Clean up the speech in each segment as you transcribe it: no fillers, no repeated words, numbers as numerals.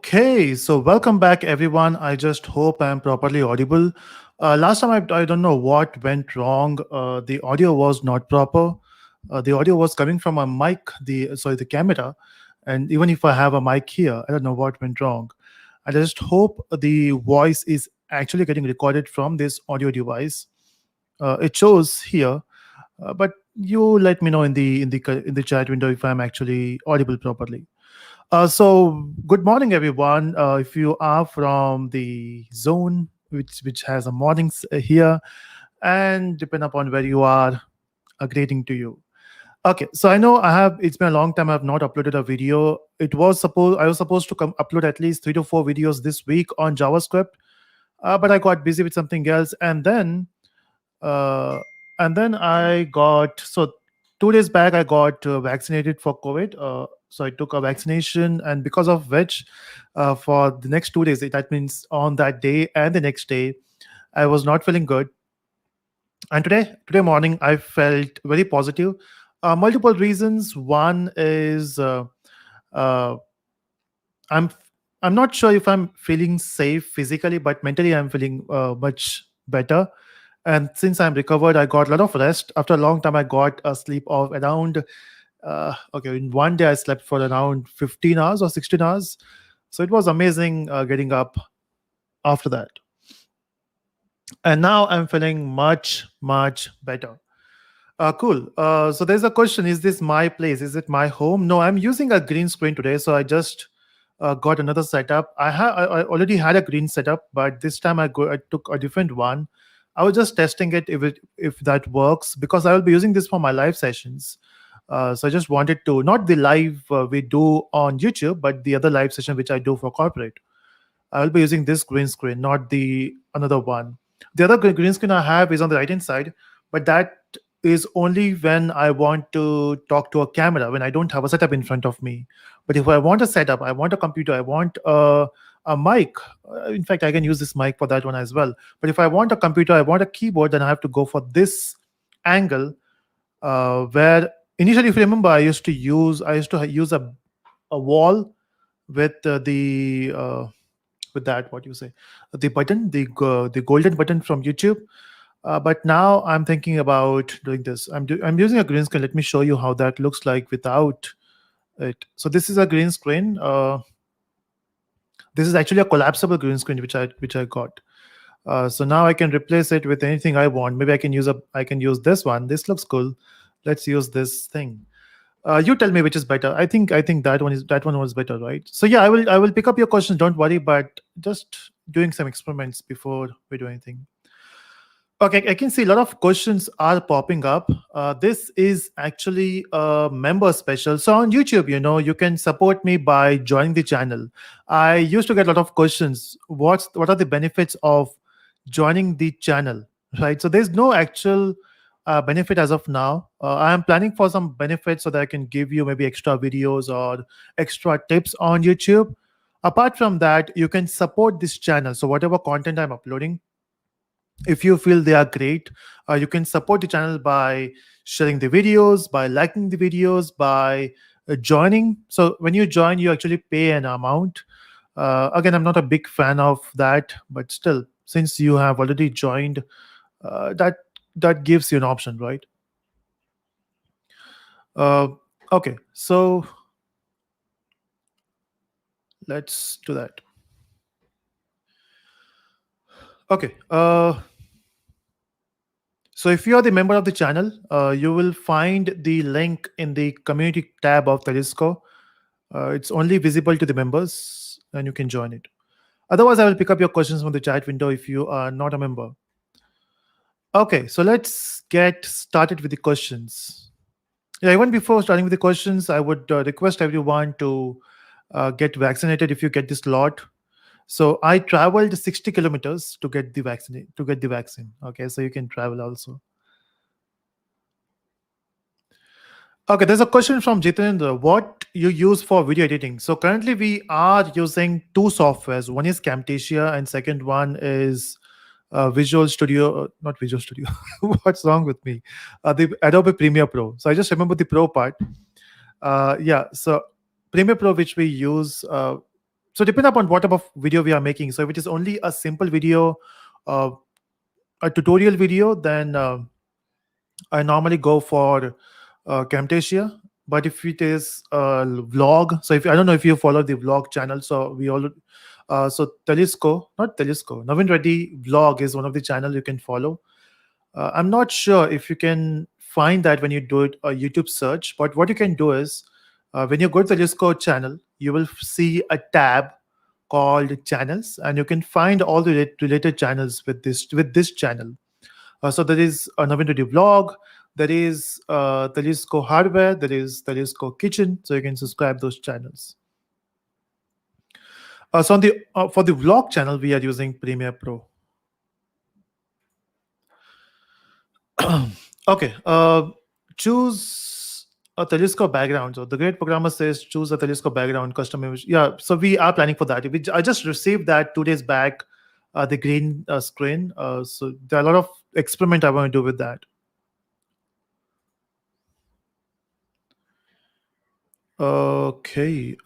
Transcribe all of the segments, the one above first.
Okay, so welcome back, everyone. I just hope I'm properly audible. Last time, I don't know what went wrong. The audio was not proper. The audio was coming from a mic, the camera, and even if I have a mic here, I don't know what went wrong. I just hope the voice is actually getting recorded from this audio device. It shows here, but you let me know in the chat window if I'm actually audible properly. So good morning, everyone. If you are from the zone, which has a mornings here, and depend upon where you are, a greeting to you. Okay, so I know I have. It's been a long time. I have not uploaded a video. I was supposed to come upload at least 3 to 4 videos this week on JavaScript, but I got busy with something else, uh, and then I got 2 days back I got vaccinated for COVID. So I took a vaccination, and because of which, for the next 2 days, that means on that day and the next day, I was not feeling good. And today morning, I felt very positive. Multiple reasons. One is uh, I'm I'm not sure if I'm feeling safe physically, but mentally I'm feeling much better. And since I'm recovered, I got a lot of rest. After a long time, I got a sleep of around okay, in one day I slept for around 15 hours or 16 hours. So it was amazing getting up after that. And now I'm feeling much better. Cool. So there's a question: is this my place? Is it my home? No, I'm using a green screen today, so I just got another setup. I already had a green setup, but this time I took a different one. I was just testing it if that works, because I will be using this for my live sessions. So I just wanted to, not the live we do on YouTube, but the other live session which I do for corporate. I will be using this green screen, not the another one. The other green screen I have is on the right hand side, but that is only when I want to talk to a camera, when I don't have a setup in front of me. But if I want a setup, I want a computer, I want a mic. In fact, I can use this mic for that one as well. But if I want a computer, I want a keyboard, then I have to go for this angle, where initially, if you remember, I used to use a wall with with that, what you say, the button, the golden button from YouTube. But now I'm thinking about doing this. I'm using a green screen. Let me show you how that looks like without it. So this is a green screen. This is actually a collapsible green screen which I got. So now I can replace it with anything I want. Maybe I can use this one. This looks cool. Let's use this thing. You tell me which is better. I think that one was better, right? So yeah, I will pick up your questions. Don't worry, but just doing some experiments before we do anything. Okay, I can see a lot of questions are popping up. This is actually a member special. So on YouTube, you can support me by joining the channel. I used to get a lot of questions. What are the benefits of joining the channel? Right. So there's no actual benefit as of now. I am planning for some benefits so that I can give you maybe extra videos or extra tips on YouTube. Apart from that, you can support this channel. So whatever content I'm uploading, if you feel they are great, you can support the channel by sharing the videos, by liking the videos, by joining. So when you join, you actually pay an amount. Again, I'm not a big fan of that, but still, since you have already joined, that gives you an option, right? uh, okay, so let's do that. Okay, so if you are the member of the channel, you will find the link in the community tab of Telesco. It's only visible to the members, and you can join it. Otherwise, I will pick up your questions from the chat window if you are not a member. Okay, so let's get started with the questions. Yeah, even before starting with the questions, I would request everyone to get vaccinated if you get this lot. So I traveled 60 kilometers to get the vaccine. Okay, so you can travel also. Okay, there's a question from Jitendra. What you use for video editing? So currently we are using two softwares. One is Camtasia, and second one is Visual Studio. Not Visual Studio. What's wrong with me? The Adobe Premiere Pro. So I just remember the Pro part. Yeah. So Premiere Pro, which we use. So depend upon what type of video we are making. So if it is only a simple video, uh, a tutorial video, then I normally go for Camtasia. But if it is a vlog, so if I don't know if you follow the vlog channel, so we all so Telesco, not Telesco, Naveen Reddy vlog is one of the channel you can follow. I'm not sure if you can find that when you do it a YouTube search, but what you can do is when you go to the Discord channel, you will see a tab called channels, and you can find all the related channels with this channel. So there is a Naveen Reddy vlog, there is Telesco hardware, there is Telesco kitchen, so you can subscribe those channels. So on the for the vlog channel, we are using Premiere Pro. Okay. Choose a telescope background. So the great programmer says choose a telescope background, custom image. Yeah. So we are planning for that. I just received that 2 days back, the green screen. So there are a lot of experiment I want to do with that. Okay.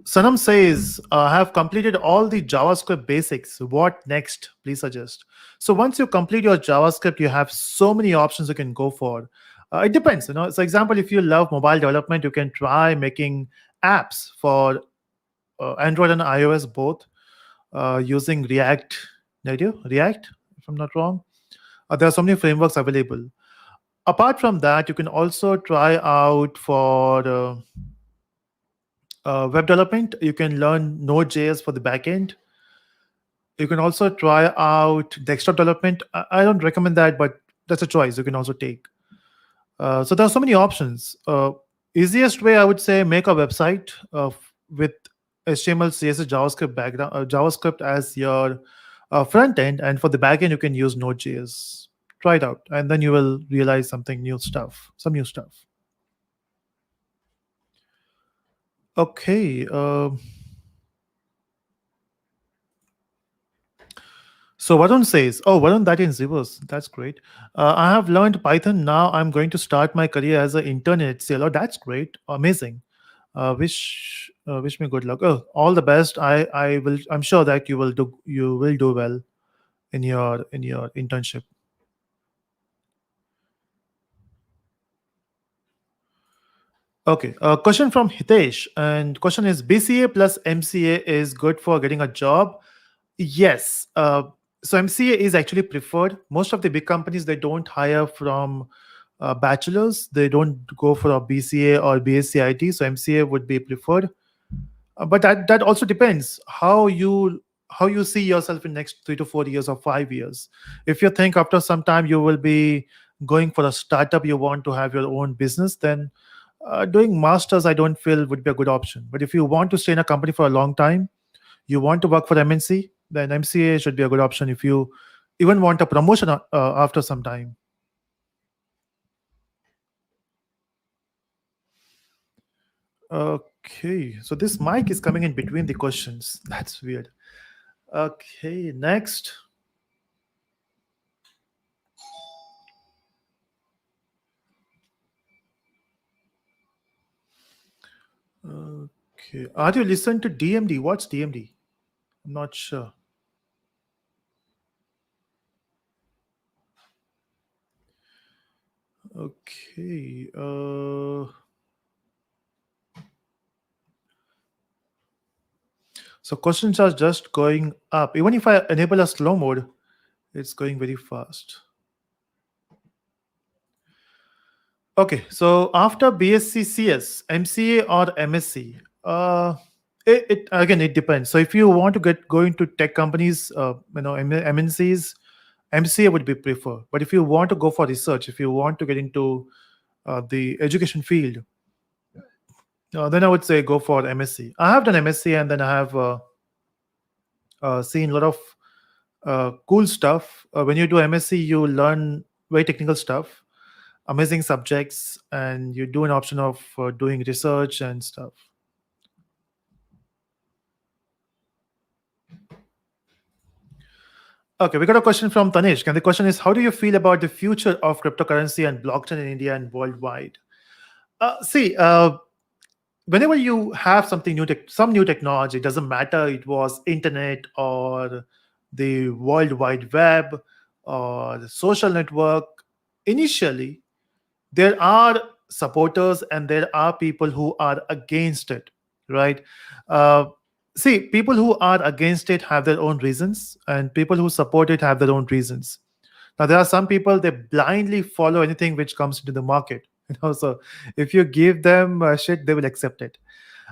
Sanam says, I have completed all the JavaScript basics. What next? Please suggest. So once you complete your JavaScript, you have so many options you can go for. It depends, you know. So, example, if you love mobile development, you can try making apps for Android and iOS both using React Native. React, if I'm not wrong. There are so many frameworks available. Apart from that, you can also try out for web development. You can learn Node.js for the backend. You can also try out desktop development. I don't recommend that, but that's a choice you can also take. So there are so many options. Easiest way I would say make a website with HTML, CSS, JavaScript background, JavaScript as your front end, and for the back end you can use Node.js. Try it out, and then you will realize some new stuff. Okay. So Varun says, "Oh, Varun, that is reverse. That's great. I have learned Python. Now I'm going to start my career as an intern at HCL. Oh, that's great. Amazing. Wish me good luck. Oh, all the best. I will. I'm sure that you will do well in your internship." Okay. Question from Hitesh, and question is: BCA plus MCA is good for getting a job? Yes. So MCA is actually preferred. Most of the big companies they don't hire from bachelors. They don't go for a BCA or BSc IT. So MCA would be preferred. But that also depends how you see yourself in next 3 to 4 years or 5 years. If you think after some time you will be going for a startup, you want to have your own business, then doing masters I don't feel would be a good option. But if you want to stay in a company for a long time, you want to work for MNC, then MCA should be a good option if you even want a promotion after some time. Okay, so this mic is coming in between the questions. That's weird. Okay, next. Okay, are you listen to DMD? What's DMD? I'm not sure. Okay. So questions are just going up. Even if I enable a slow mode, it's going very fast. Okay, so after BSc CS, MCA or MSc, it again it depends. So if you want to go into tech companies, MNCs, MCA would be preferred. But if you want to go for research, if you want to get into the education field, then I would say go for MSc. I have done MSc, and then I have seen a lot of cool stuff. When you do MSc, you learn very technical stuff, amazing subjects, and you do an option of doing research and stuff. Okay, we got a question from Tanish, and the question is: how do you feel about the future of cryptocurrency and blockchain in India and worldwide? See, whenever you have something new, some new technology, it doesn't matter it was internet or the World Wide Web or the social network. Initially, there are supporters and there are people who are against it, right? uh, See, people who are against it have their own reasons and people who support it have their own reasons. Now there are some people, they blindly follow anything which comes into the market, so if you give them shit, they will accept it.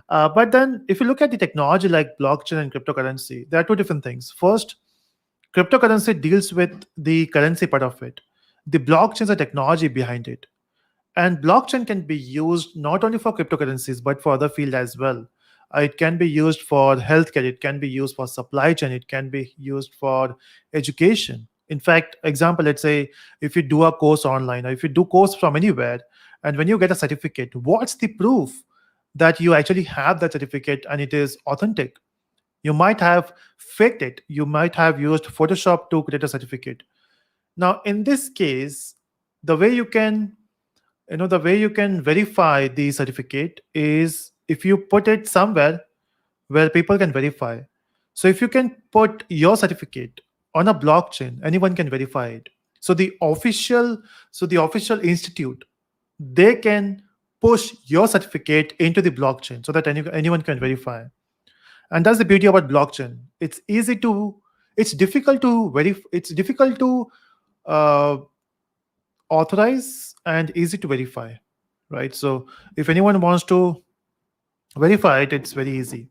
But then if you look at the technology like blockchain and cryptocurrency, there are two different things. First, cryptocurrency deals with the currency part of it. The blockchain is a technology behind it, and blockchain can be used not only for cryptocurrencies but for other field as well. It can be used for healthcare, it can be used for supply chain, it can be used for education. In fact, example, let's say if you do a course online or if you do course from anywhere, and when you get a certificate, what's the proof that you actually have that certificate and it is authentic? You might have faked it, you might have used Photoshop to create a certificate. Now in this case, the way you can the way you can verify the certificate is if you put it somewhere where people can verify. So if you can put your certificate on a blockchain, anyone can verify it. So the official institute, they can push your certificate into the blockchain so that anyone can verify. And that's the beauty about blockchain. It's difficult to verify, it's difficult to uh, authorize and easy to verify, right? So if anyone wants to verify it, it's very easy.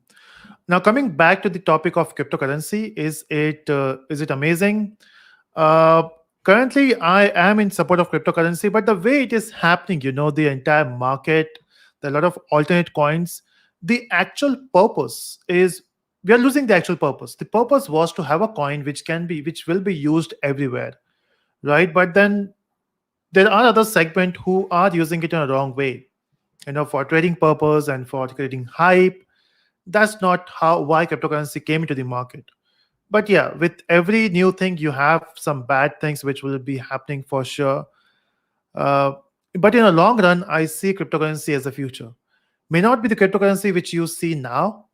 Now coming back to the topic of cryptocurrency, is it amazing? uh, Currently I am in support of cryptocurrency, but the way it is happening, the entire market, there are a lot of alternate coins. The actual purpose is, we are losing the actual purpose. The purpose was to have a coin which will be used everywhere, right? But then there are other segment who are using it in a wrong way, for trading purpose and for creating hype. That's not how why cryptocurrency came into the market. But yeah, with every new thing you have some bad things which will be happening for sure. uh, but in a long run, I see cryptocurrency as a future. May not be the cryptocurrency which you see now.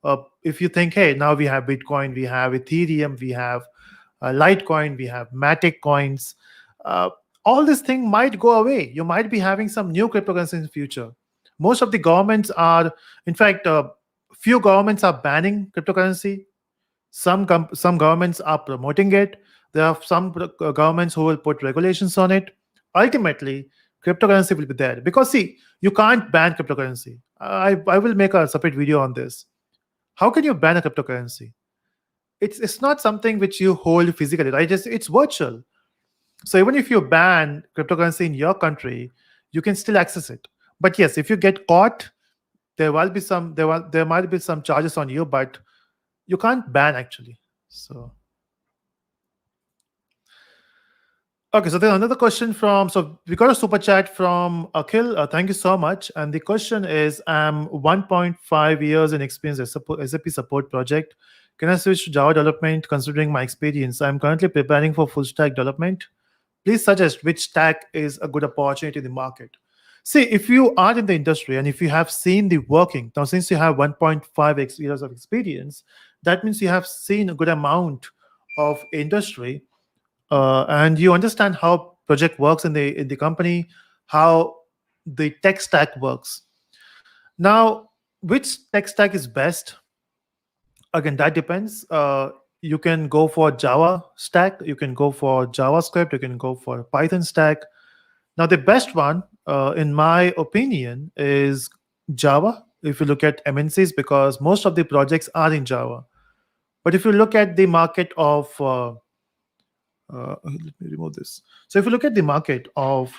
If you think, hey, now we have Bitcoin, we have Ethereum, we have Litecoin, we have Matic coins. Uh, all this thing might go away. You might be having some new cryptocurrency in the future. Most of the governments are, in fact, few governments are banning cryptocurrency. Some governments are promoting it. There are some governments who will put regulations on it. Ultimately, cryptocurrency will be there because see, you can't ban cryptocurrency. I will make a separate video on this. How can you ban a cryptocurrency? It's not something which you hold physically, right? It's virtual. So even if you ban cryptocurrency in your country, you can still access it. But yes, if you get caught, there might be some charges on you, but you can't ban actually. So okay, so there's another question from. So we got a super chat from Akhil. Thank you so much. And the question is: I'm 1.5 years in experience as SAP support project. Can I switch to Java development? Considering my experience, I'm currently preparing for full stack development. Please suggest which stack is a good opportunity in the market. See, if you are in the industry and if you have seen the working now, since you have 1.5 years of experience, that means you have seen a good amount of industry, and you understand how project works in the company, how the tech stack works. Now, which tech stack is best? Again, that depends. You can go for Java stack, you can go for JavaScript, you can go for Python stack. Now, the best one, in my opinion, is Java. If you look at MNCs, because most of the projects are in Java. But if you look at the market of let me remove this. So if you look at the market of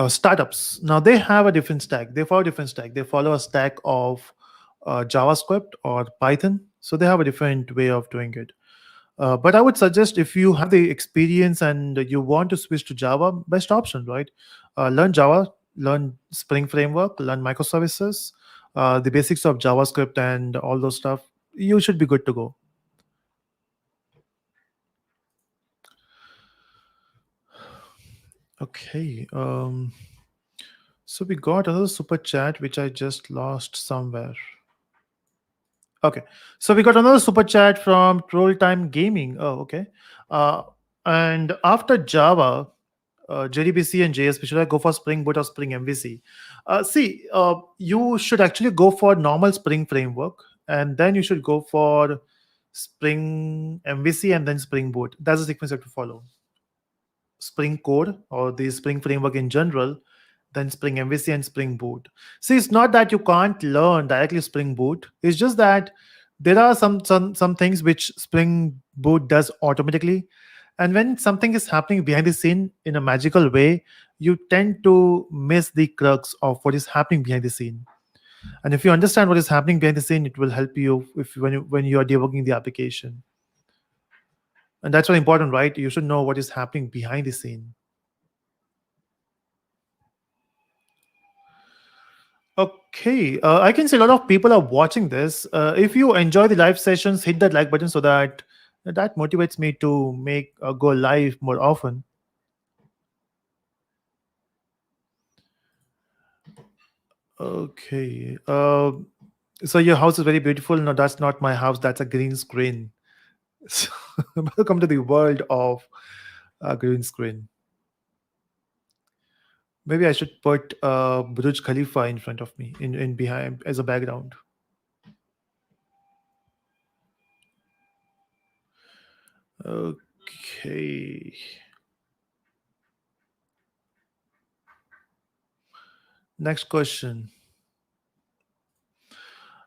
startups, now they have a different stack. They follow a different stack. They follow a stack of JavaScript or Python. So they have a different way of doing it. But I would suggest if you have the experience and you want to switch to Java, best option, right? Learn Java, learn Spring Framework, learn microservices, the basics of JavaScript and all those stuff. You should be good to go. Okay. So we got another super chat which I just lost somewhere. Okay, so we got another super chat from Troll Time Gaming. Oh, okay. Uh, and after Java, JDBC and JSP, should I go for Spring Boot or Spring MVC? You should actually go for normal Spring framework, and then you should go for Spring MVC and then Spring Boot. That's the sequence you have to follow. Spring Core or the Spring framework in general, then Spring MVC and Spring Boot. See, it's not that you can't learn directly Spring Boot. It's just that there are some things which Spring Boot does automatically, and when something is happening behind the scene in a magical way, you tend to miss the crux of what is happening behind the scene. And if you understand what is happening behind the scene, it will help you if when you are debugging the application. And that's very important, right? You should know what is happening behind the scene. Okay, I can see a lot of people are watching this. If you enjoy the live sessions, hit that like button so that motivates me to make go live more often. Okay, so your house is very beautiful. No, that's not my house. That's a green screen. So, welcome to the world of green screen. Maybe I should put Burj Khalifa in front of me, in behind as a background. Okay. Next question.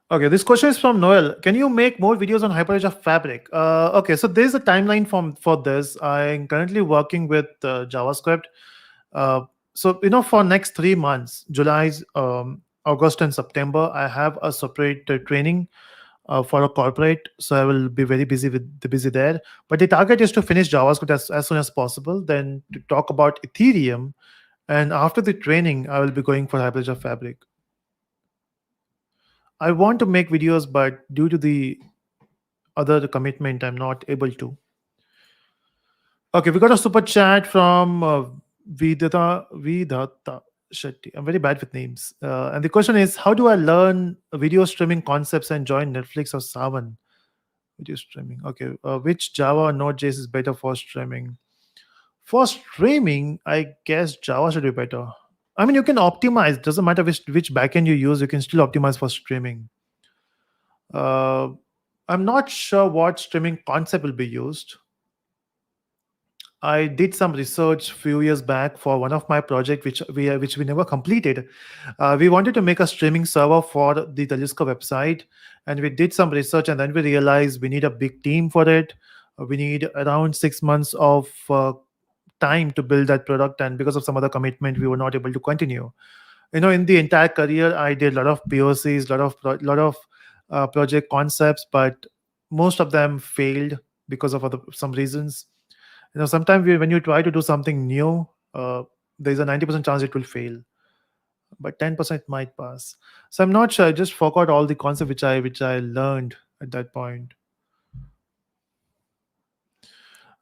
Okay, this question is from Noel. Can you make more videos on Hyperledger Fabric? Okay, so there's a timeline for this. I'm currently working with JavaScript. For next 3 months, July, August, and September, I have a separate training for a corporate. So I will be very busy there. But the target is to finish JavaScript as soon as possible. Then to talk about Ethereum, and after the training, I will be going for Hyperledger Fabric. I want to make videos, but due to the other commitment, I'm not able to. Okay, we got a super chat from Vidata Shetty. I'm very bad with names. And the question is, how do I learn video streaming concepts and join Netflix or Savan? Video streaming. Okay, which Java or Node.js is better for streaming? For streaming, I guess Java should be better. I mean, you can optimize. Doesn't matter which backend you use. You can still optimize for streaming. Uh, I'm not sure what streaming concept will be used. I did some research few years back for one of my project, which we never completed. We wanted to make a streaming server for the Telescope website, and we did some research, and then we realized we need a big team for it. We need around 6 months of time to build that product, and because of some other commitment, we were not able to continue. In the entire career, I did a lot of POCs, lot of project concepts, but most of them failed because of some reasons. Sometimes when you try to do something new, there's a 90% chance it will fail, but 10% might pass. So I'm not sure. I just forgot all the concept which I learned at that point.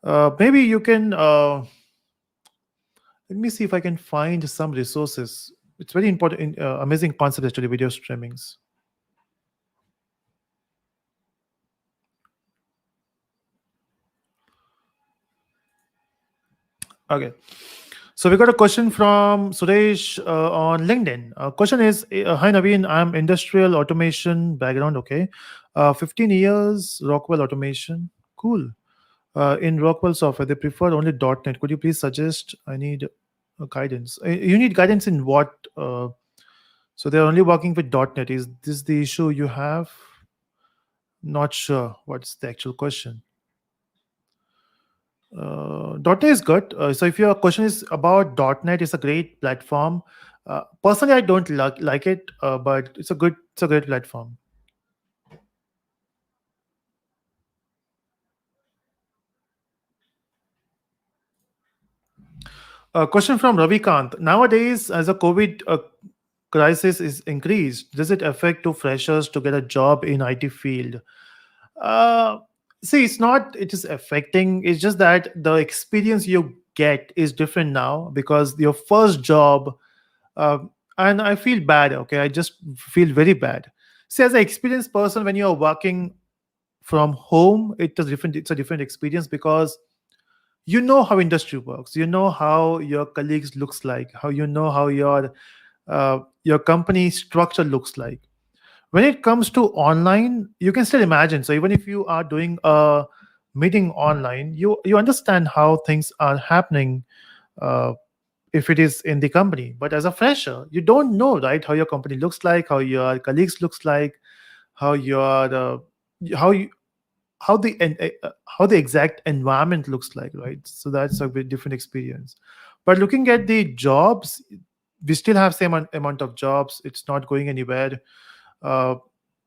Maybe you can let me see if I can find some resources. It's very important, amazing concept actually, video streamings. Okay. So we got a question from Suresh on LinkedIn. Question is, hi Naveen, I'm industrial automation background. Okay, 15 years Rockwell automation. Cool. In Rockwell software, they prefer only .NET. Could you please suggest? I need guidance. You need guidance in what? So they're only working with .NET. Is this the issue you have? Not sure. What's the actual question? .NET is good. So if your question is about .NET, it's a great platform. Personally, I don't like it, but it's a great platform. Question from Ravikant. Nowadays, as a COVID crisis is increased, does it affect to freshers to get a job in IT field? Uh, See, it's not. It is affecting. It's just that the experience you get is different now because your first job. and I feel bad. Okay, I just feel very bad. See, as an experienced person, when you are working from home, it is different. It's a different experience because you know how industry works. You know how your colleagues looks like. How you know how your company structure looks like. When it comes to online, you can still imagine. So even if you are doing a meeting online, you understand how things are happening. Uh, if it is in the company, but as a fresher you don't know, right, how your company looks like, how your colleagues looks like, how your how you how the exact environment looks like, right? So that's a bit different experience. But looking at the jobs, we still have same amount of jobs. It's not going anywhere. uh,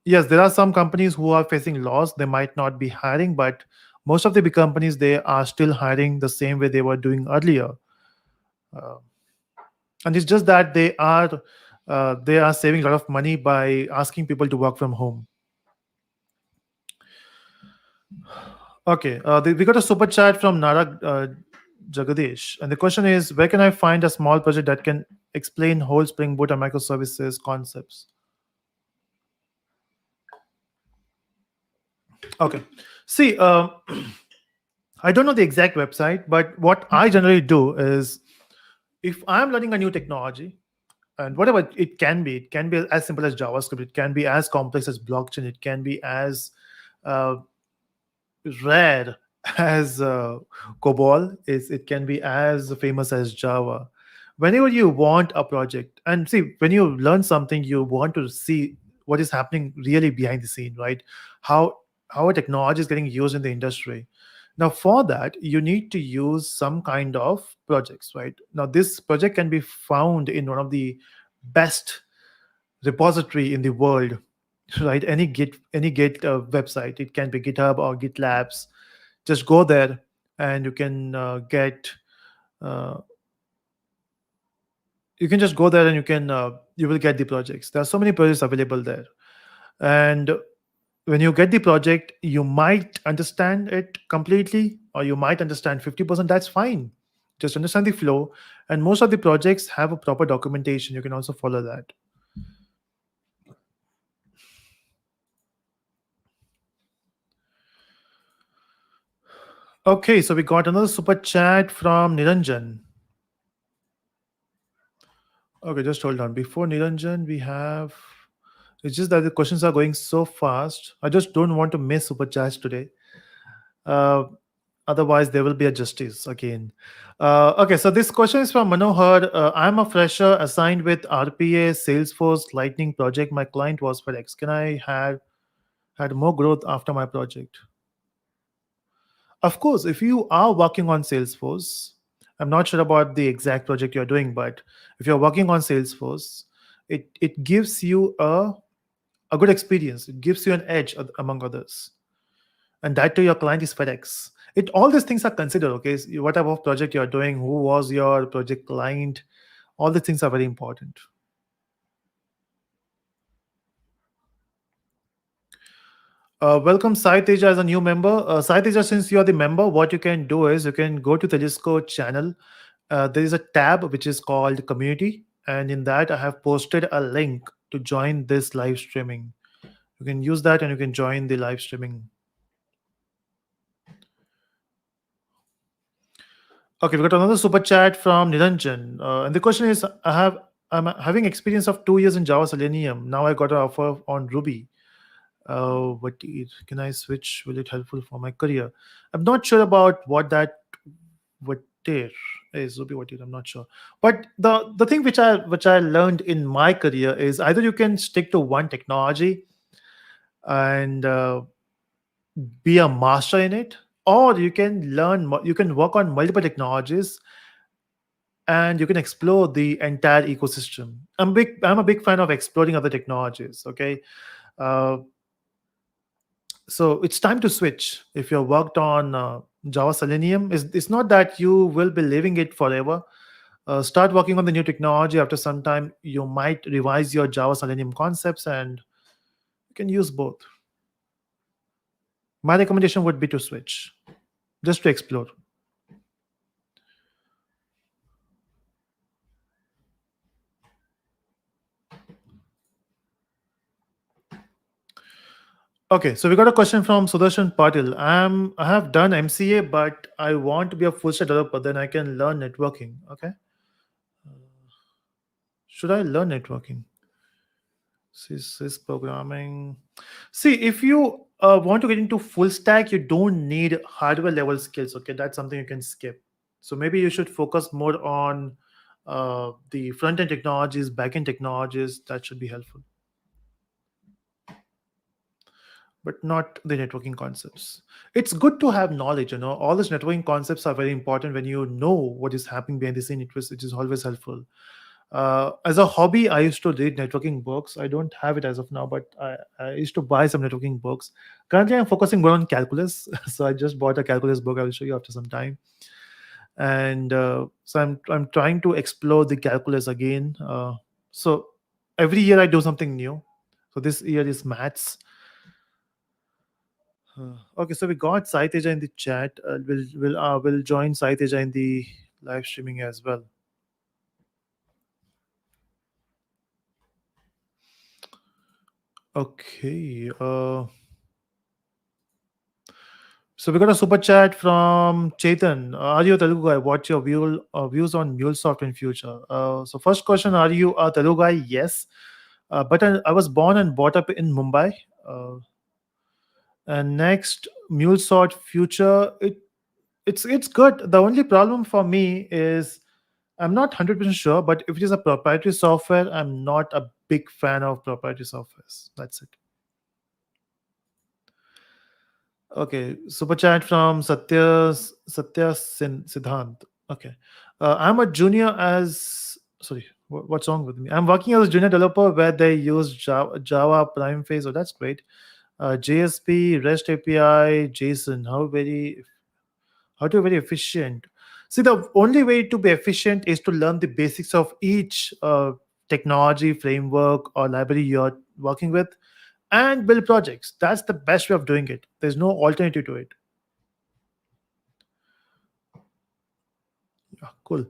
yes, there are some companies who are facing loss. They might not be hiring, but most of the big companies, they are still hiring the same way they were doing earlier. uh, and it's just that they are saving a lot of money by asking people to work from home. Okay, we got a super chat from Nara Jagadish, and the question is, where can I find a small project that can explain whole Spring Boot and microservices concepts? Okay, see, I don't know the exact website, but what I generally do is, if I'm learning a new technology, and whatever it can be as simple as JavaScript, it can be as complex as blockchain, it can be as uh, rare as COBOL is, it can be as famous as Java. Whenever you want a project, and see, when you learn something, you want to see what is happening really behind the scene, right? How how a technology is getting used in the industry. Now, for that, you need to use some kind of projects, right? Now, this project can be found in one of the best repository in the world, right? Any git website, it can be GitHub or GitLabs. Just go there and uh, you can just go there and you will get the projects. There are so many projects available there. And when you get the project, you might understand it completely or you might understand 50%. That's fine. Just understand the flow. And most of the projects have a proper documentation. You can also follow that. Okay, so we got another super chat from Niranjan. Okay, just hold on. Before Niranjan, we have. It's just that the questions are going so fast. I just don't want to miss super chats today. Uh, Otherwise, there will be a justice again. Okay, so this question is from Manohar. I'm a fresher assigned with RPA Salesforce Lightning project. My client was FedEx. Can I had more growth after my project? Of course, if you are working on Salesforce, I'm not sure about the exact project you're doing, but if you're working on Salesforce, it gives you a good experience. It gives you an edge among others. And that to your client is FedEx. It all these things are considered, okay? So what type of project you're doing, who was your project client, all these things are very important. Welcome Sai Teja as a new member. Sai Teja, since you are the member, what you can do is you can go to the Discord channel. There is a tab which is called community, and in that I have posted a link to join this live streaming. You can use that and you can join the live streaming. Okay, we got another super chat from Niranjan, and the question is: I'm having experience of 2 years in Java Selenium. Now I got an offer on Ruby. Can I switch? Will it helpful for my career? I'm not sure about what it is Ruby. What it? I'm not sure. But the thing which I learned in my career is either you can stick to one technology and be a master in it, or you can work on multiple technologies and you can explore the entire ecosystem. I'm a big fan of exploring other technologies. Okay, uh, so it's time to switch. If you've worked on Java Selenium, it's not that you will be living it forever. Start working on the new technology. After some time, you might revise your Java Selenium concepts, and you can use both. My recommendation would be to switch, just to explore. Okay, so we got a question from Sudarshan Patil. I have done MCA, but I want to be a full stack developer. Then I can learn networking. Okay, should I learn networking? Sys programming. See, if you want to get into full stack, you don't need hardware level skills. Okay, that's something you can skip. So maybe you should focus more on the front end technologies, back end technologies. That should be helpful, but not the networking concepts. It's good to have knowledge. All these networking concepts are very important when you know what is happening behind the scene. It is always helpful. As a hobby, I used to read networking books. I don't have it as of now, but I used to buy some networking books. Currently, I'm focusing more on calculus. So I just bought a calculus book. I will show you after some time. And so I'm trying to explore the calculus again. So every year I do something new. So this year is maths. Okay, so we got Sai Teja in the chat. We'll join Sai Teja in the live streaming as well. Okay. So we got a super chat from Chetan. Are you a Telugu guy? What's your views on MuleSoft in future? So first question: Are you a Telugu guy? Yes, but I was born and brought up in Mumbai. Uh, and next, MuleSoft future. It's good. The only problem for me is I'm not 100% sure, but if it is a proprietary software, I'm not a big fan of proprietary softwares. That's it. Okay, super chat from Siddhant. Okay, I'm a junior as sorry. What's wrong with me? I'm working as a junior developer where they use Java Prime Phase. Oh, that's great. JSP, REST API, JSON. How to be very efficient? See, the only way to be efficient is to learn the basics of each technology framework or library you're working with and build projects. That's the best way of doing it. There's no alternative to it. Yeah, cool.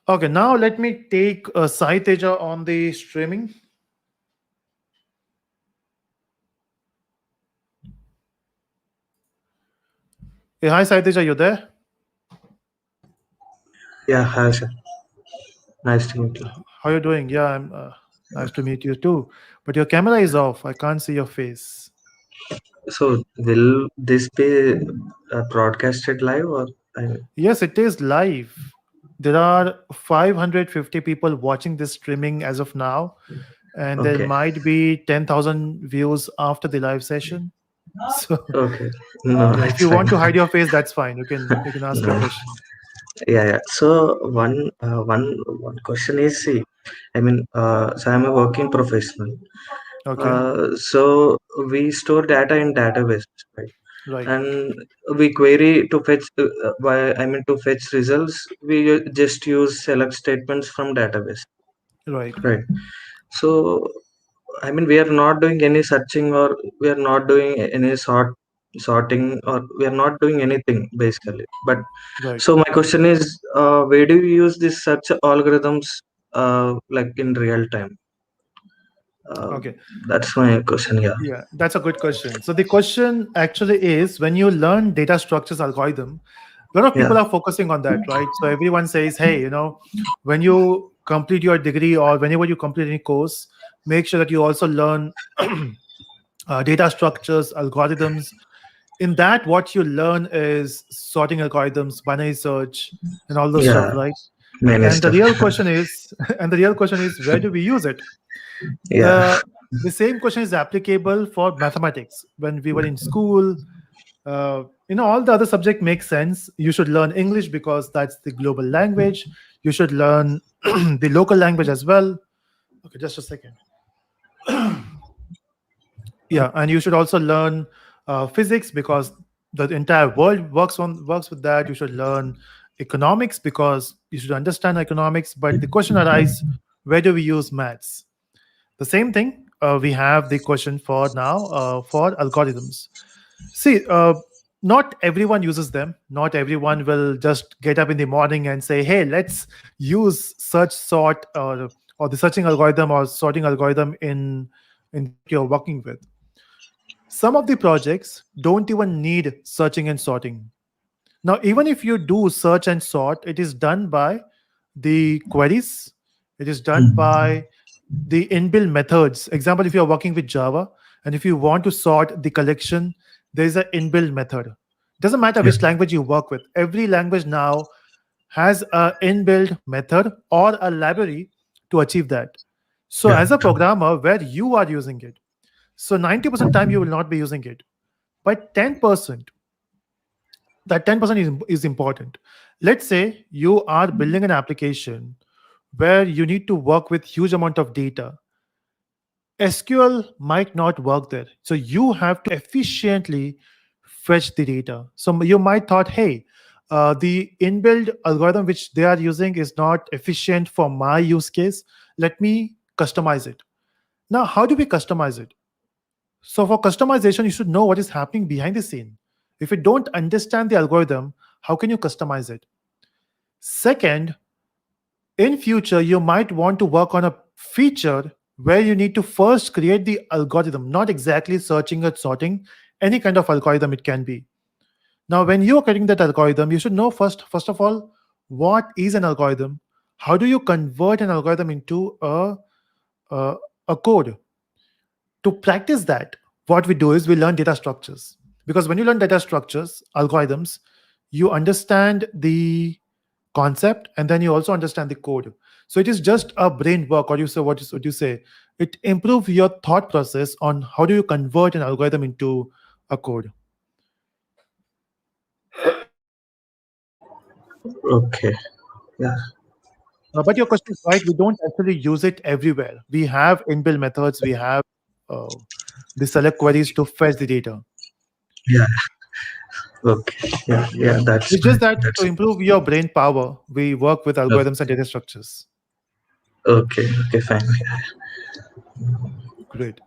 Okay, now let me take Sai Teja on the streaming. Hey, hi Sai Teja, you there? Yeah, hi, sir. Nice to meet you. How you doing? Yeah, I'm. Nice to meet you too. But your camera is off. I can't see your face. So, will this be broadcasted live or? I, Yes, it is live. There are 550 people watching this streaming as of now, and there okay, might be 10,000 views after the live session. So, okay. No, yeah, if it's you fine. want to hide your face, that's fine. You can ask your No. question. Yeah, yeah. So one question is, see, I mean, so I'm a working professional. Okay, So we store data in database, right? right, And we query to fetch. I mean, to fetch results, we just use select statements from database, right. right? So I mean, we are not doing any searching or we are not doing any sorting or we are not doing anything basically. But Right. so my question is, where do you use these search algorithms like in real time? Uh, Okay. that's my question. Yeah, Yeah, that's a good question. So the question actually is when you learn data structures algorithm, a lot of yeah, people are focusing on that, right? So everyone says, hey, when you complete your degree or whenever you complete any course, make sure that you also learn data structures, algorithms. In that, what you learn is sorting algorithms, binary search, and all those stuff, yeah, right? many And the stuff. real question is, and the real question is, where do we use it? Yeah, the the same question is applicable for mathematics when we were in school. All the other subject makes sense. You should learn English because that's the global language. You should learn the local language as well. Okay, just a second. Yeah, and you should also learn physics because the entire world works with that. You should learn economics because you should understand economics. But the question arises, where do we use maths? The same thing, we have the question for now for algorithms. See, not everyone uses them. Not everyone will just get up in the morning and say, "Hey, let's use such sort or the searching algorithm or sorting algorithm in the project you're working with. Some of the projects don't even need searching and sorting. Now, even if you do search and sort, it is done by the queries, it is done Mm. by the inbuilt methods. Example, if you're working with Java and if you want to sort the collection, there is an inbuilt method. Doesn't matter Yeah, which language you work with, every language now has a inbuilt method or a library to achieve that. So, yeah, as a programmer, where you are using it, so 90% time you will not be using it, but 10%, that 10% is important. Let's say you are building an application where you need to work with huge amount of data. SQL might not work there, so you have to efficiently fetch the data. So you might thought, hey, the inbuilt algorithm which they are using is not efficient for my use case. Let me customize it. Now, how do we customize it? So for customization, you should know what is happening behind the scene. If you don't understand the algorithm, how can you customize it? Second, in future, you might want to work on a feature where you need to first create the algorithm, not exactly searching or sorting, any kind of algorithm it can be. Now, when you are creating that algorithm, you should know first of all, what is an algorithm? How do you convert an algorithm into a, a code? To practice that, what we do is we learn data structures. Because when you learn data structures, algorithms, you understand the concept and then you also understand the code. So it is just a brain work, or you say what you say. It improves your thought process on how do you convert an algorithm into a code. okay. Yeah, But your question is right. We don't actually use it everywhere. We have inbuilt methods. We have uh, the select queries to fetch the data. yeah, okay. Yeah, yeah, that's It's just fine. that That's to improve your brain power, we work with algorithms and okay. data structures. Okay, okay, fine. Great.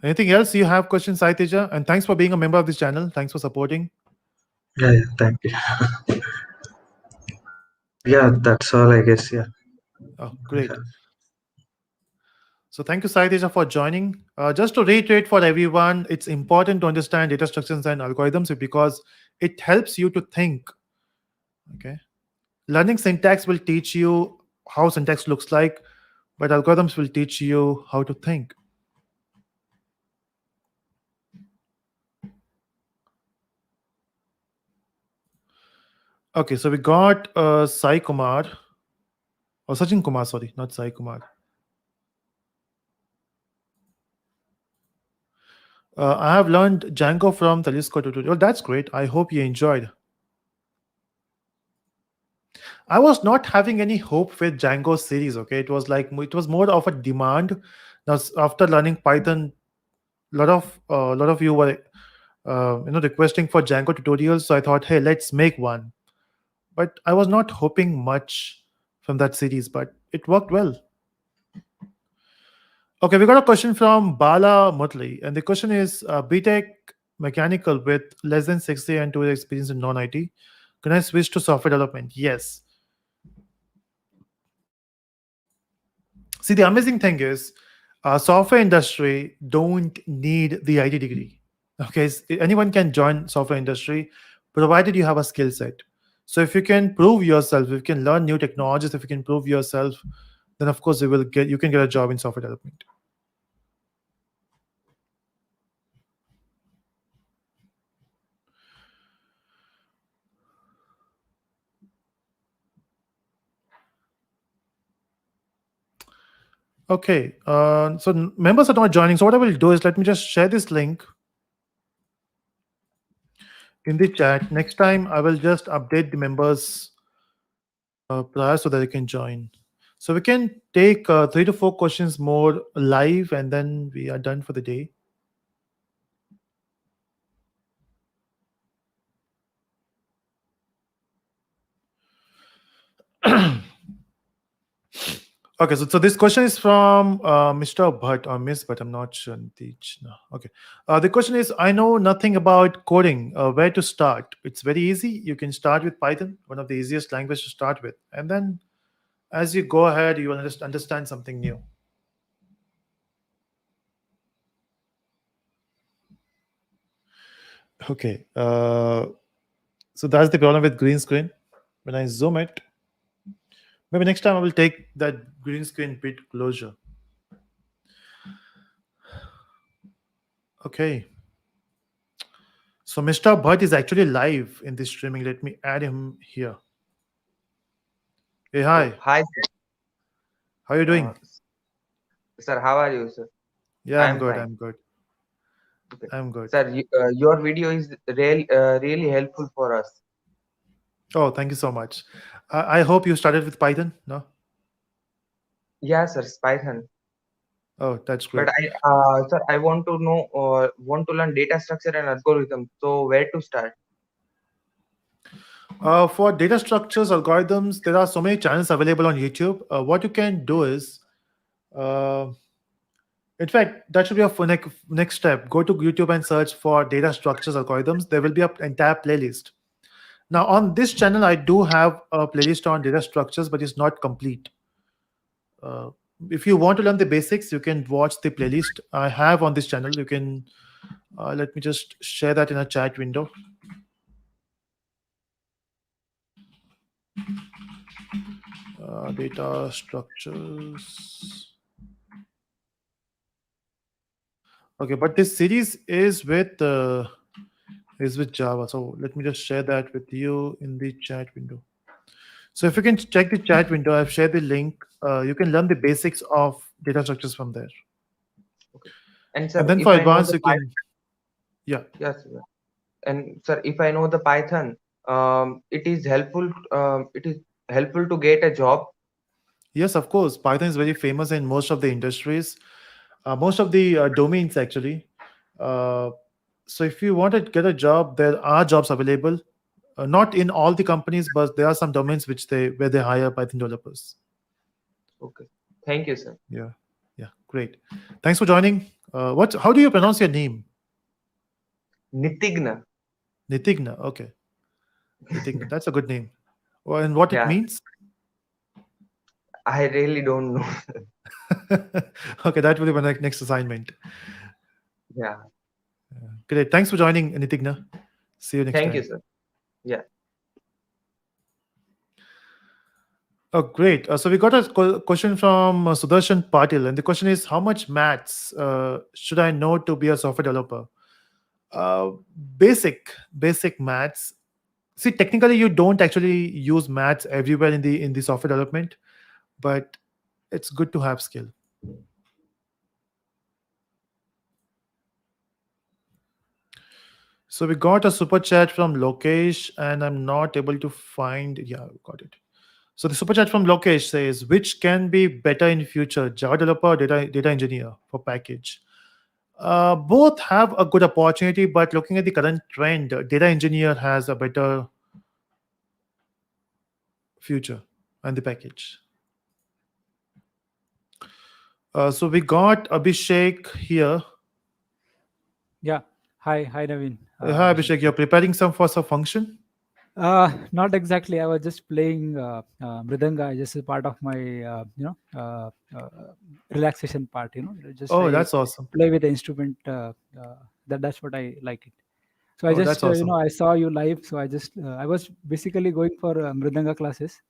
Anything else you have questions, Saiteja? And thanks for being a member of this channel. Thanks for supporting. Yeah, yeah, thank you. Yeah, that's all, I guess. Yeah, Oh, great. So thank you, Saiteja, for joining. Just to reiterate for everyone, it's important to understand data structures and algorithms because it helps you to think. Okay. Learning syntax will teach you how syntax looks like, but algorithms will teach you how to think. Okay, so we got Sai Kumar, or Sachin Kumar, sorry, not Sai Kumar. I have learned Django from Telesco tutorial. That's great. I hope you enjoyed. I was not having any hope with Django series. Okay, it was like it was more of a demand. Now, after learning Python, lot of you were requesting for Django tutorials. So I thought, hey, let's make one. But I was not hoping much from that series, but it worked well. Okay, we got a question from Bala Mutli, and the question is BTech mechanical with less than 60 and 2 years experience in non IT. Can I switch to software development? Yes. See, the amazing thing is, software industry don't need the IT degree. Okay, anyone can join software industry, provided you have a skill set. So if you can prove yourself, if you can learn new technologies, if you can prove yourself, then of course you can get a job in software development. Okay, so members are not joining. So what I will do is let me just share this link in the chat. Next time I will just update the members prior so that they can join. So we can take 3 to 4 questions more live, and then we are done for the day. Okay, so this question is from Mr. Bhatt or Miss Bhatt. I'm not sure. Teach. No. Okay. The question is I know nothing about coding. Where to start? It's very easy. You can start with Python, one of the easiest languages to start with. And then As you go ahead, you will understand something new. Okay. So that's the problem with green screen. When I zoom it, maybe next time I will take that green screen bit closer. Okay. So Mr. Bhatt is actually live in this streaming. Let me add him here. Hey, Oh, hi. hi, sir. How are you doing? Sir, how are you, sir? Yeah, I I'm am good. fine. I'm good. Okay. I'm good. Sir, your video is really helpful for us. Oh, thank you so much. I hope you started with Python. No? Yeah, sir, Python. Oh, that's But great. sir, I want to know, want to learn data structure and algorithm. So where to start? For data structures, algorithms, there are so many channels available on YouTube. What you can do is, uh, in fact, that should be a next step. Go to YouTube and search for data structures algorithms. There will be an entire playlist. Now, on this channel, I do have a playlist on data structures, but it's not complete. Uh, if you want to learn the basics, you can watch the playlist I have on this channel. You can let me just share that in a chat window. Data structures. Okay, but this series is with Java. So let me just share that with you in the chat window. So if you can check the chat window, I've shared the link. You can learn the basics of data structures from there. Okay. And And sir, then if for I know advanced, the you can, yeah, yes, sir. And sir, if I know the Python, it is helpful. It is helpful to get a job. yes, of course. Python is very famous in most of the industries, most of the domains actually. Uh, so if you want to get a job, there are jobs available. Not in all the companies, but there are some domains which they where they hire Python developers. Okay. Thank you, sir. Yeah, yeah, great. Thanks for joining. What? How do you pronounce your name? Nitigna. Nitigna. Okay, Nitigna. That's a good name. Well, and what it Yeah, means? I really don't know. Okay, that will be my next assignment. Yeah. Great. Thanks for joining, Nitigna. See you next Thank you, time. sir. Yeah. Oh, great. So we got a question from Sudarshan Patil, and the question is, how much maths should I know to be a software developer? Uh, basic maths. See, technically, you don't actually use maths everywhere in the software development, but it's good to have skill. So we got a super chat from Lokesh, and I'm not able to find. Yeah, we got it. So the super chat from Lokesh says, which can be better in future, Java developer or data engineer for package? Both have a good opportunity, but looking at the current trend, data engineer has a better future and the package. So we got Abhishek here. Yeah. Hi, Naveen. Hi Abhishek Abhishek, you're here. preparing some for some function? Not exactly. I was just playing mridanga, just a part of my, relaxation part. Just Oh, I that's awesome. play with the instrument. That's what I like it. So I Oh, that's just, awesome. I saw you live. So I was basically going for mridanga classes,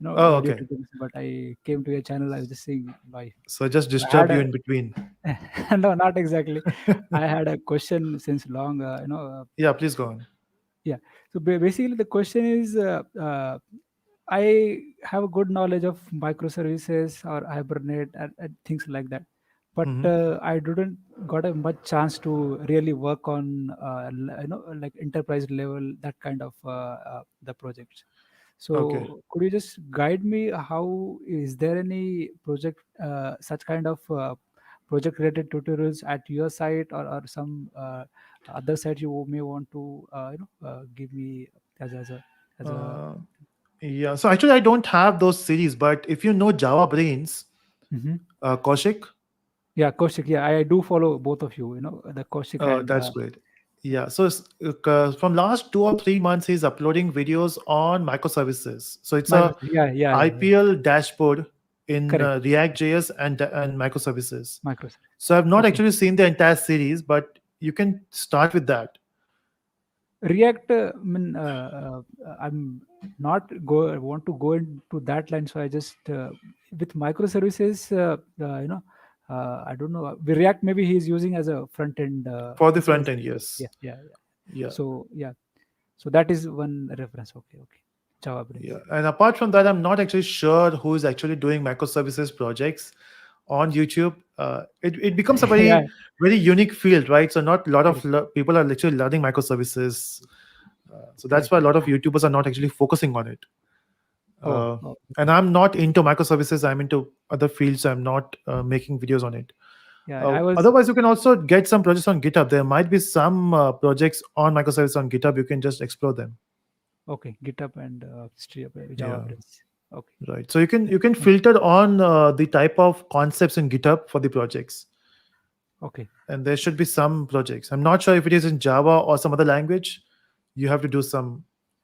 Oh, due okay. to things. But I came to your channel. I was just seeing live. So I just So I had disturbed you in between. no, not exactly. I had a question since long. Yeah, please go on. Yeah. So basically, the question is, I have a good knowledge of microservices or Hibernate and things like that, but Hmm. I didn't got a much chance to really work on, like enterprise level that kind of the projects. Okay. So could you just guide me? How is there any project, such kind of project related tutorials at your site, or some other site you may want to give me as a Uh, yeah. So actually, I don't have those series, but if you know Java Brains, Mhm. Kaushik, Yeah, Kaushik. Yeah, I do follow both of you. The Kaushik and that's great. Yeah, so from last 2 or 3 months, he's uploading videos on microservices. So it's a Microservice. Yeah, yeah, yeah, yeah. IPL dashboard in Correct. React.js and microservices. Microservice. So I've not Okay. actually seen the entire series, but you can start with that. React, I mean, I'm not go want to go into that line, so I just with microservices, I don't know. React maybe he's using as a front end For the front CSS. end, yes. Yeah, yeah, yeah. Yeah. So yeah, so that is one reference. Okay, okay. Java Brains. Yeah. And apart from that, I'm not actually sure who is actually doing microservices projects on YouTube. It becomes a Yeah, very unique field, right? So not a lot of correct, people are literally learning microservices. So that's correct. why a lot of YouTubers are not actually focusing on it. Oh, Uh, oh, and okay. I'm not into microservices. I'm into other fields. I'm not making videos on it. Yeah, I was Otherwise, you can also get some projects on GitHub. There might be some projects on microservices on GitHub. You can just explore them. okay. GitHub and Java Yeah. Brains. Okay, Right. So you can okay, filter on the type of concepts in GitHub for the projects, okay, and there should be some projects. I'm not sure if it is in Java or some other language. You have to do some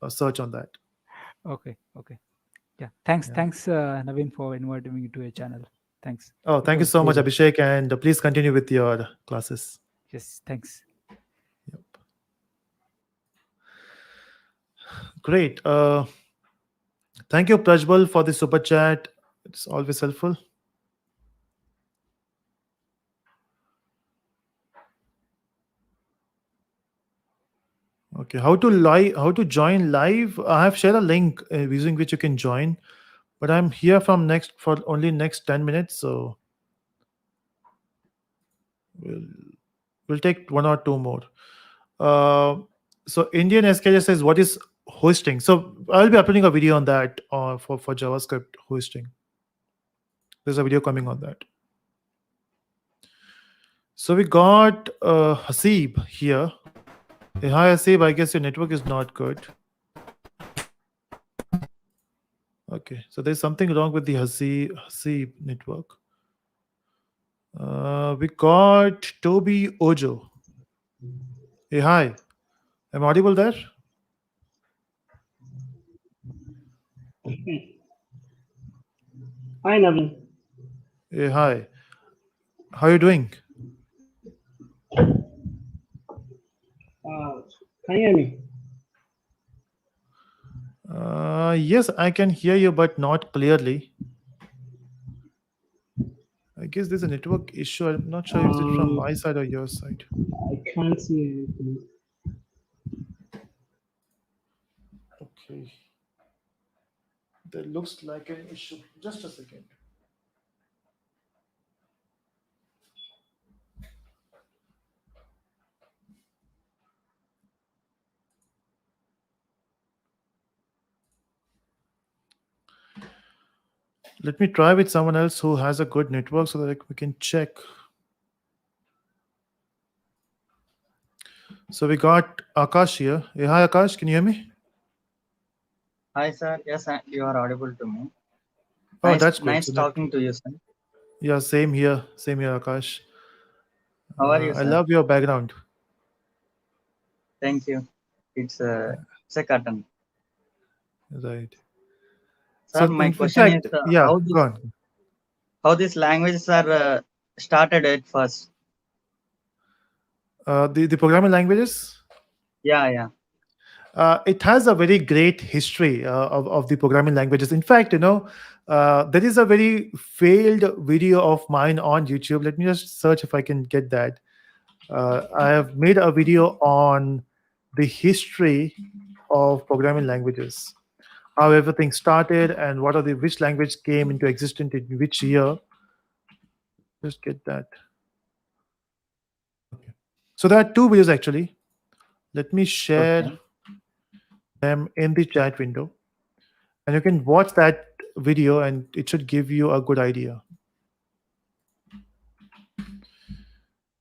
search on that. okay, okay. Yeah, thanks, Yeah. thanks, Naveen, for inviting me to your channel. Thanks. Oh, It thank you was so much, really, Abhishek, and please continue with your classes. yes, thanks. Yep. Great. Thank you, Prajbal, for the super chat. It's always helpful. Okay, how to join live? I have shared a link using which you can join, but I'm here from next for only next 10 minutes, so we'll we'll take one or two more. Uh, so Indian SKJ says, what is hosting? So I'll be uploading a video on that for JavaScript hosting. There's a video coming on that. So we got Hasib here. Hey, hi Hasib, I guess your network is not good. Okay, so there's something wrong with the Hasib network. We got Toby Ojo. Hey, hi. Am I audible there? Hi, Naveen. Hey, hi. How are you doing? Uh, can you hear me? Yes, I can hear you, but not clearly. I guess there's a network issue. I'm not sure if it's from my Um, side or your side. I can't see anything. Okay. That looks like an issue. Just a second. Let me try with someone else who has a good network so that we can check. So we got Akash here. Hey, hi Akash, can you hear me? Hi, sir. Yes, you are audible to me. Oh, Nice, that's good. nice So that talking to you, sir. yeah, same here. Same here, Akash. How are you, I sir? love your background. Thank you. Yeah, It's a curtain. right. Sir, So my in question is fact, yeah, how go this on. how these languages are started at first. The programming languages. Yeah, yeah. It has a very great history of the programming languages. In fact, there is a very failed video of mine on YouTube. Let me just search if I can get that. I have made a video on the history of programming languages, how everything started, and what are the which language came into existence in which year. Just get that. Okay. So there are two videos actually. Let me share Okay, them in the chat window, and you can watch that video, and it should give you a good idea.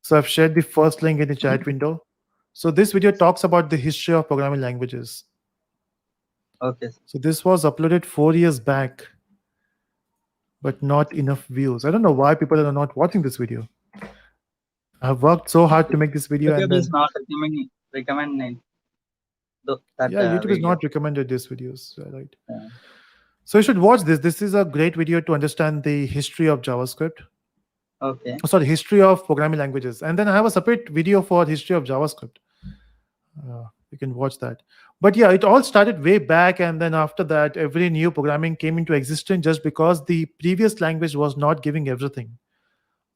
So I've shared the first link in the chat window. So this video talks about the history of programming languages. okay, sir. So this was uploaded 4 years back, but not enough views. I don't know why people are not watching this video. I've worked so hard to make this video, and YouTube is then not recommend that Yeah, YouTube is video. not recommended these videos, right? Uh, So you should watch this. This is a great video to understand the history of JavaScript. okay, Oh, sorry, history of programming languages. And then I have a separate video for history of JavaScript. You can watch that. But yeah, it all started way back, and then after that, every new programming came into existence just because the previous language was not giving everything.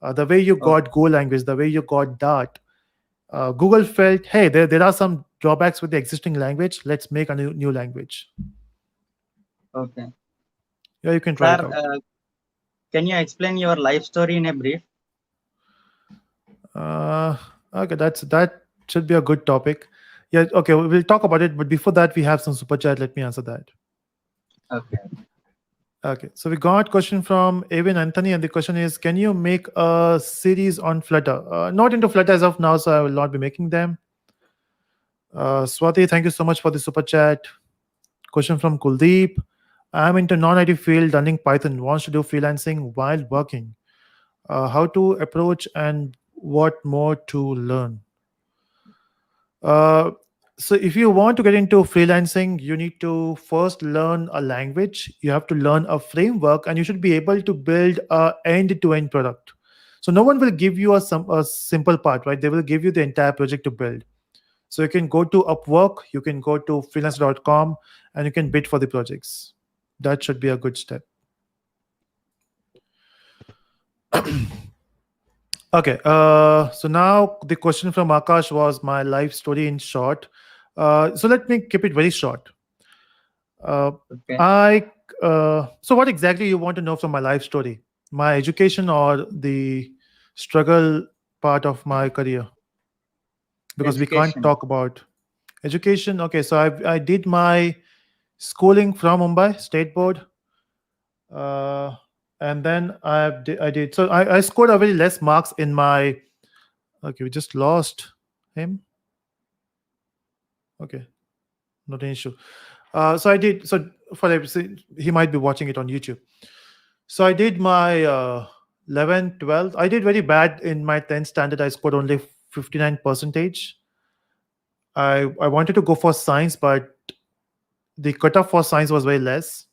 The way you okay, got Go language, the way you got Dart, Google felt, hey, there are some drawbacks with the existing language. Let's make a new language. okay. Yeah, you can try it Sir, out. can you explain your life story in a brief? Uh, okay, that should be a good topic. Yeah, okay, we'll talk about it. But before that, we have some super chat. Let me answer that. Okay, Okay, so we got question from Evan Anthony, and the question is, can you make a series on Flutter? Not into Flutter as of now, so I will not be making them. Swati, thank you so much for the super chat. Question from Kuldeep. I'm into non-IT field, learning Python. Wants to do freelancing while working. How to approach and what more to learn? Uh, so if you want to get into freelancing, you need to first learn a language. You have to learn a framework, and you should be able to build a end-to-end product. So no one will give you a simple part, right? They will give you the entire project to build. So you can go to Upwork, you can go to freelance.com, and you can bid for the projects. That should be a good step. Okay, so now the question from Akash was my life story in short. So let me keep it very short. Uh, okay. I so what exactly you want to know from my life story? My education or the struggle part of my career? Because we can't Education. talk about education. Okay, so I did my schooling from Mumbai State Board, uh, and then I did so I scored a very less marks in my. Okay, we just lost him. Okay, not an issue. So I did. So he might be watching it on YouTube. So I did my 11th, 12th. I did very bad in my 10th standard. I scored only 59 percentage. I wanted to go for science, but the cutoff for science was very less.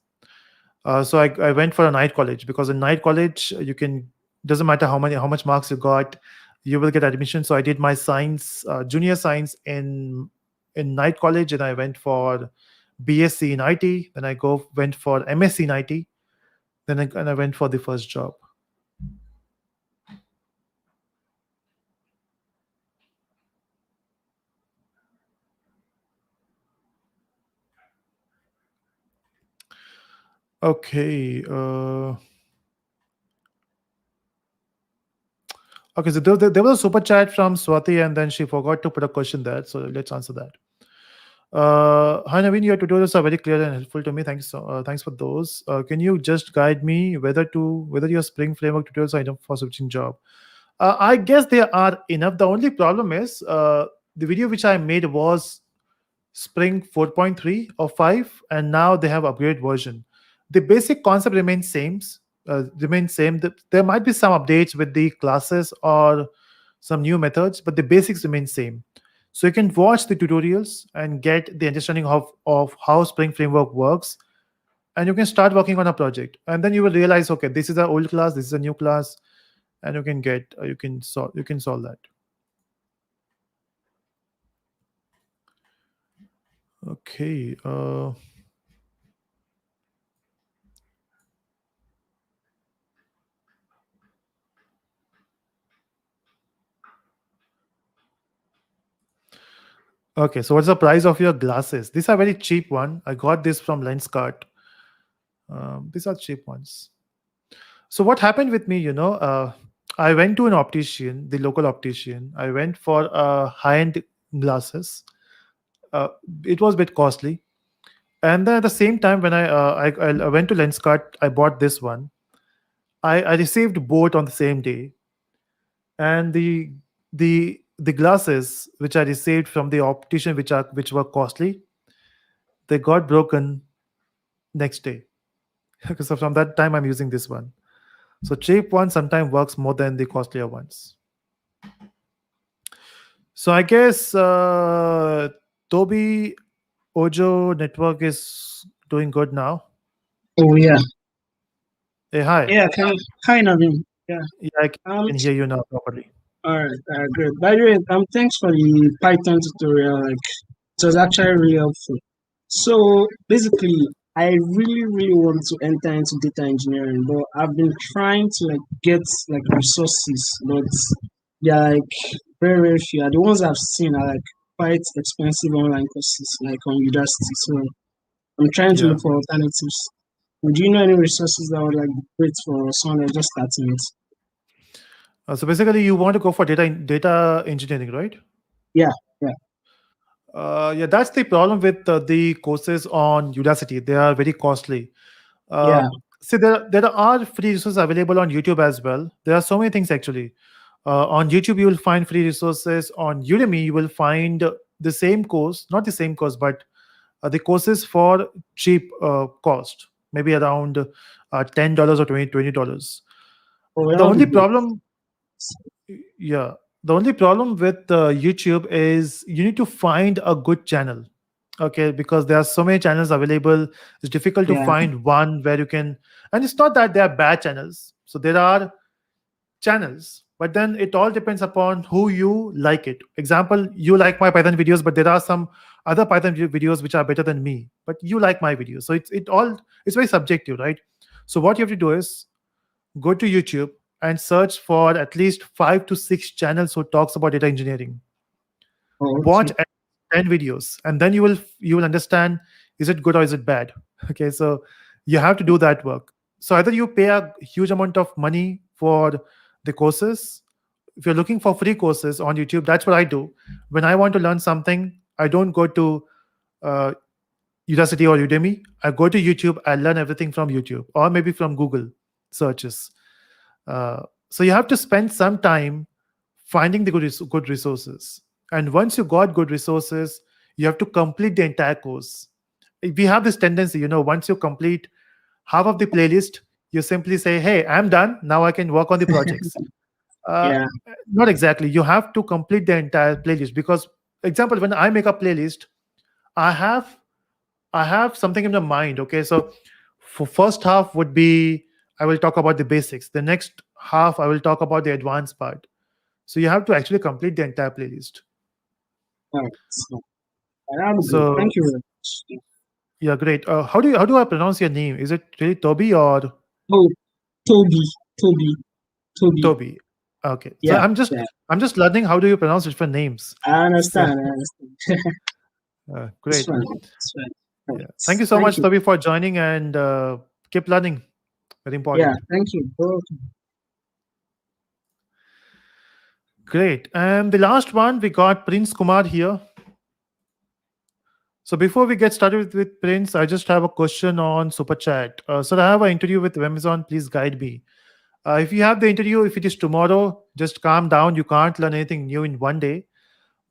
So I went for a night college because in night college you can doesn't matter how much marks you got, you will get admission. So I did my science junior science in night college, and I went for BSc in IT. Then I went for MSc in IT. And I went for the first job. Okay. Okay, so there was a super chat from Swati, and then she forgot to put a question there. So let's answer that. Hi Naveen, your tutorials are very clear and helpful to me. Thanks for those. Can you just guide me whether your Spring Framework tutorials are enough for switching job? I guess they are enough. The only problem is the video which I made was Spring 4.3 or 5, and now they have upgraded version. The basic concept remains same. Remains same. There might be some updates with the classes or some new methods, but the basics remain same. So you can watch the tutorials and get the understanding of how Spring Framework works, and you can start working on a project. And then you will realize, okay, this is an old class, this is a new class, and you can solve that. Okay. Okay, so what's the price of your glasses? These are very cheap one. I got this from Lenskart. These are cheap ones. So what happened with me, I went to an optician, the local optician. I went for high-end glasses. Uh, it was a bit costly. And then at the same time, when I went to Lenskart, I bought this one. I received both on the same day, and the glasses which I received from the optician, which were costly, they got broken next day. So from that time, I'm using this one. So cheap one sometimes works more than the costlier ones. So I guess Toby Ojo network is doing good now. Oh yeah, Hey, hi. yeah. Hi Naveen. Yeah. Yeah, I can hear you now properly. All right. Great. By the way, thanks for the Python tutorial. Like, it was actually really helpful. So basically, I really want to enter into data engineering, but I've been trying to like get like resources, but they're like very few. The ones I've seen are like quite expensive online courses, like on Udacity. So I'm trying to Yeah. look for alternatives. Do you know any resources that would like be great for someone that's just starting it? So basically, you want to go for data engineering, right? Yeah, yeah, Yeah, that's the problem with the courses on Udacity. They are very costly. Uh, yeah. See, there are free resources available on YouTube as well. There are so many things actually. On YouTube, you will find free resources. On Udemy, you will find the same course, not the same course, but the courses for cheap cost, maybe around $10 or $20. Oh, The that would only be great. problem, yeah, the only problem with YouTube is you need to find a good channel. Okay, because there are so many channels available, it's difficult to Yeah. find one where you can. And it's not that they are bad channels, so there are channels, but then it all depends upon who you like it. Example, you like my Python videos, but there are some other Python videos which are better than me, but you like my videos, so it's very subjective, right? So what you have to do is go to YouTube and search for at least 5 to 6 channels who talks about data engineering. Oh, Watch okay. at 10 videos, and then you will understand, is it good or is it bad. Okay, so you have to do that work. So either you pay a huge amount of money for the courses. If you're looking for free courses on YouTube, that's what I do. When I want to learn something, I don't go to uh, Udacity or Udemy. I go to YouTube, I learn everything from YouTube or maybe from Google searches. uh, so you have to spend some time finding the good resources. And once you got good resources, you have to complete the entire course. We have this tendency, once you complete half of the playlist, you simply say, "Hey, I'm done. Now I can work on the projects." Uh, Yeah. Not exactly. You have to complete the entire playlist because, example, when I make a playlist, I have I have something in the mind. Okay, so for first half would be I will talk about the basics. The next half I will talk about the advanced part. So you have to actually complete the entire playlist. All right. So, that would be great. So Thank you very much. yeah, great. How do I pronounce your name? Is it really Toby or Oh, Toby, Toby, Toby. Toby? Okay. So Yeah, I'm just yeah. I'm just learning how do you pronounce different names. I So understand. I understand. It's great. fine. It's fine. All Yeah. Thank right. you so Thank much, you. Toby, for joining and keep learning. Very Yeah, important. thank you. Great. And the last one, we got Prince Kumar here. So before we get started with Prince, I just have a question on Super Chat. So I have an interview with Amazon. Please guide me. If you have the interview, if it is tomorrow, just calm down. You can't learn anything new in one day.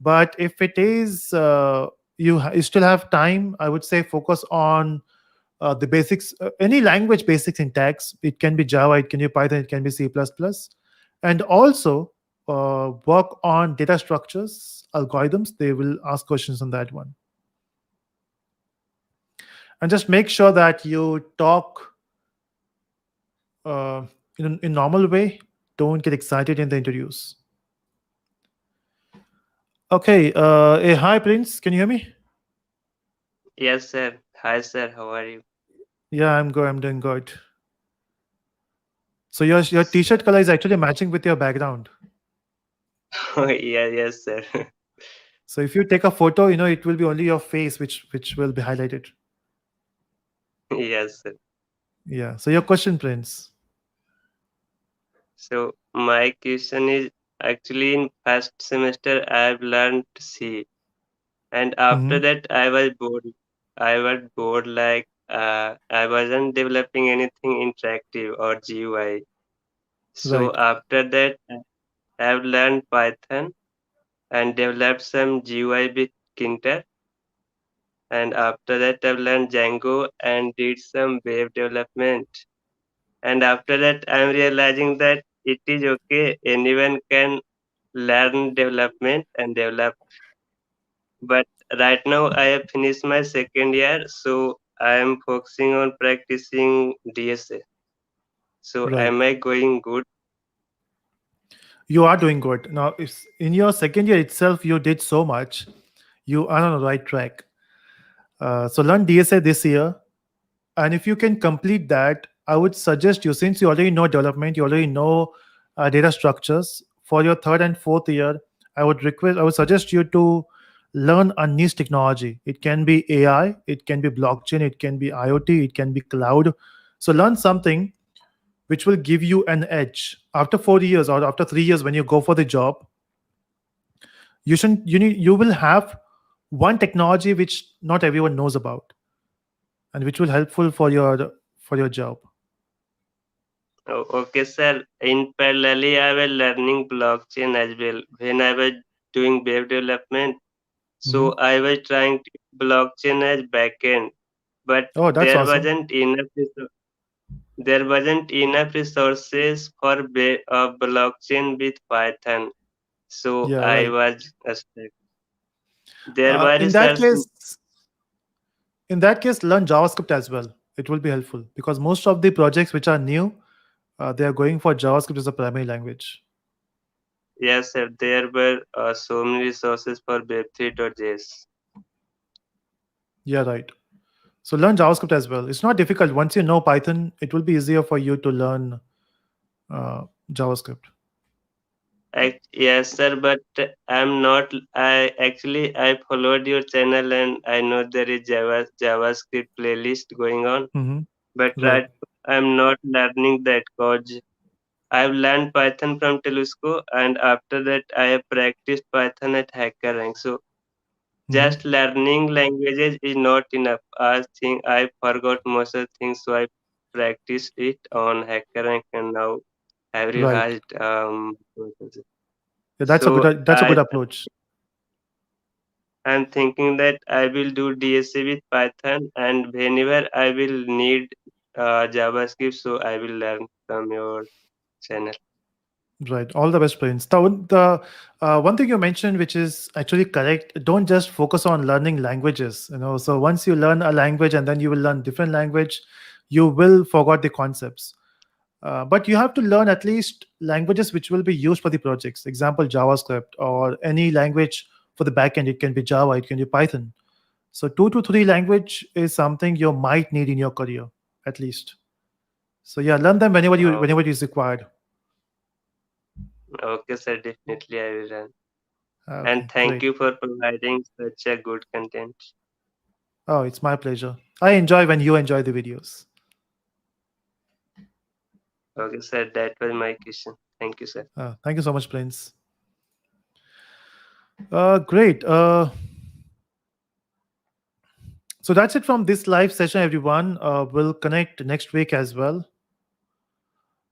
But if it is, you still have time. I would say focus on the basics, any language basic syntax. It can be Java, it can be Python, it can be C++, and also work on data structures, algorithms. They will ask questions on that one, and just make sure that you talk uh, in normal way. Don't get excited in the interviews. Okay. Hey, hi, Prince. Can you hear me? Yes, sir. Hi, sir. How are you? Yeah, I'm good. I'm doing good. So your t-shirt color is actually matching with your background. Yeah, yes, sir. So if you take a photo, it will be only your face which will be highlighted. Yes, sir. Yeah. So your question, Prince. So my question is actually in first semester I've learned C, and after Hmm. that I was bored. I was bored like I wasn't developing anything interactive or GUI. So Right. after that I've learned Python and developed some GUI with Kinter. And after that I've learned Django and did some web development. And after that I'm realizing that it is okay, anyone can learn development and develop. But right now I have finished my second year, so I am focusing on practicing DSA. So Right. am I going good? You are doing good. Now, if in your second year itself you did so much, you are on the right track. So learn DSA this year, and if you can complete that, I would suggest you, since you already know development, you already know data structures, for your third and fourth year, I would suggest you to learn a niche technology. It can be AI, it can be blockchain, it can be IoT, it can be cloud. So learn something which will give you an edge after 4 years or after 3 years when you go for the job. You will have one technology which not everyone knows about, and which will helpful for your job. Oh, okay, sir. In parallelly, I was learning blockchain as well when I was doing web development. Hmm. So I was trying to blockchain as backend, but Oh, that's awesome. there wasn't enough resources for blockchain with Python. So Yeah, I right. was stuck. There were In that research. case, learn JavaScript as well. It will be helpful because most of the projects which are new, they are going for JavaScript as a primary language. Yes, sir. There were so many resources for Web3.js. Yeah, right. So learn JavaScript as well. It's not difficult. Once you know Python, it will be easier for you to learn uh, JavaScript. Yes, sir, but I'm not. I followed your channel and I know there is JavaScript playlist going on. Hmm. But Right. right, I'm not learning that code. I've learned Python from Telesco, and after that, I have practiced Python at HackerRank. So Hmm. just learning languages is not enough. I think I forgot most of the things, so I practiced it on HackerRank, and now I Right. revised. Yeah, So that's a good approach. I'm thinking that I will do DSA with Python, and whenever I will need JavaScript, so I will learn from your channel. Right. All the best, Prince. The one thing you mentioned, which is actually correct, don't just focus on learning languages. So once you learn a language and then you will learn different language, you will forget the concepts. But you have to learn at least languages which will be used for the projects. Example, JavaScript or any language for the backend. It can be Java, it can be Python. So 2 to 3 language is something you might need in your career, at least. So yeah, learn them Oh, whenever it is required. okay, sir, definitely I will learn. And Okay, thank great. you for providing such a good content. Oh, it's my pleasure. I enjoy when you enjoy the videos. Okay, sir, that was my question. Thank you, sir. Thank you so much, Prince. Great. So that's it from this live session, everyone. We'll connect next week as well.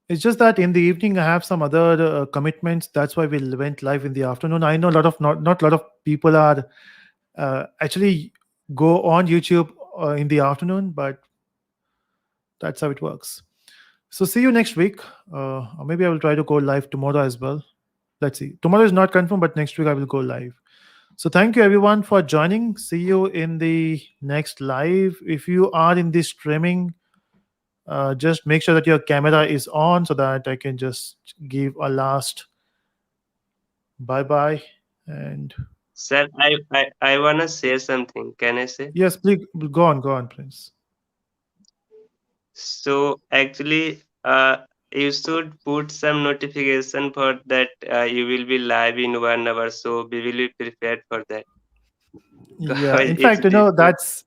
It's just that in the evening I have some other commitments. That's why we went live in the afternoon. I know a lot of not a lot of people are actually go on YouTube in the afternoon, but that's how it works. So see you next week. Or maybe I will try to go live tomorrow as well. Let's see. Tomorrow is not confirmed, but next week I will go live. So thank you everyone for joining. See you in the next live. If you are in the streaming, just make sure that your camera is on so that I can just give a last bye bye. And Sir, I wanna say something. Can I say? yes, please go on, please. So actually, you should put some notification for that you will be live in 1 hour. So we will be prepared for that. Yeah, Because in if fact, this put,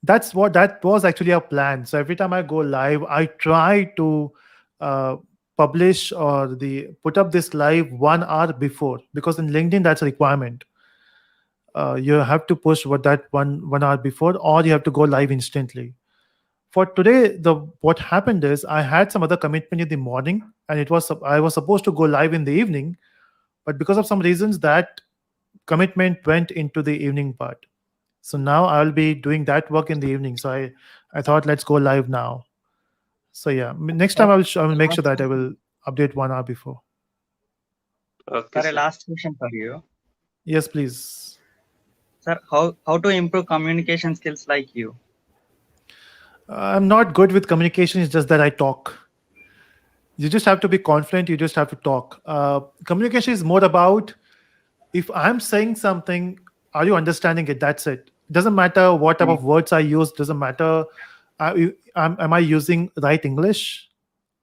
that's what that was actually a plan. So every time I go live, I try to uh, publish or the put up this live 1 hour before, because in LinkedIn that's a requirement. You have to push what that 1 hour before, or you have to go live instantly. For today, the what happened is I had some other commitment in the morning, and I was supposed to go live in the evening, but because of some reasons that commitment went into the evening part. So now I'll be doing that work in the evening. So I thought let's go live now. So yeah, next time I will make sure that I will update 1 hour before. Okay, Sir, a sir. last question for you. Yes, please. Sir, how to improve communication skills like you? I'm not good with communication. It's just that I talk. You just have to be confident. You just have to talk. Communication is more about if I'm saying something, are you understanding it? That's it. Doesn't matter what type Mm, of words I use. Doesn't matter. Am I using right English?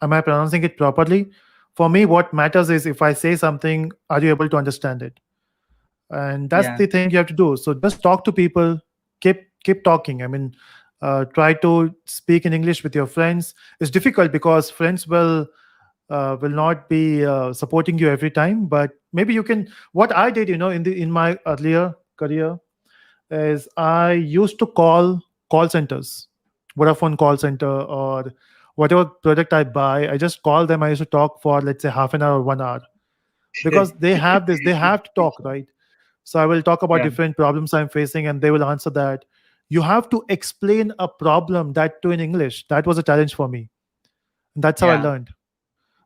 Am I pronouncing it properly? For me, what matters is if I say something, are you able to understand it? And that's yeah, the thing you have to do. So just talk to people. Keep talking. I mean, try to speak in English with your friends. It's difficult because friends will not be supporting you every time, but maybe you can. What I did, in my earlier career, is I used to call centers, Vodafone call center, or whatever product I buy. I just call them. I used to talk for, let's say, half an hour or 1 hour, because they have this. They have to talk, right? So I will talk about yeah, different problems I'm facing, and they will answer that. You have to explain a problem, that too in English. That was a challenge for me. And that's how I yeah, learned.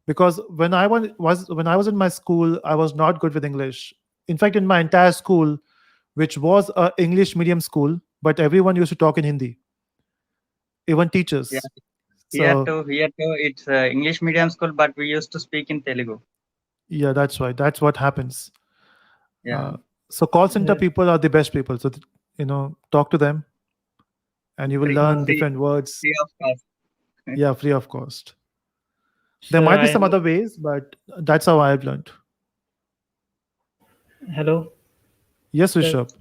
Because when I was in my school, I was not good with English. In fact, in my entire school, which was a English medium school, but everyone used to talk in Hindi, even yeah. teachers. Here So too, here too. It's English medium school, but we used to speak in Telugu. yeah, that's right. That's what happens. Yeah, Uh, so call center Yeah. people are the best people. So talk to them, and you will free, learn Uh, free, different words. free of cost. Yeah, free of cost. There sir, might be I some have. other ways, but that's how I've learned. Hello, Yes, sir. Rishabh.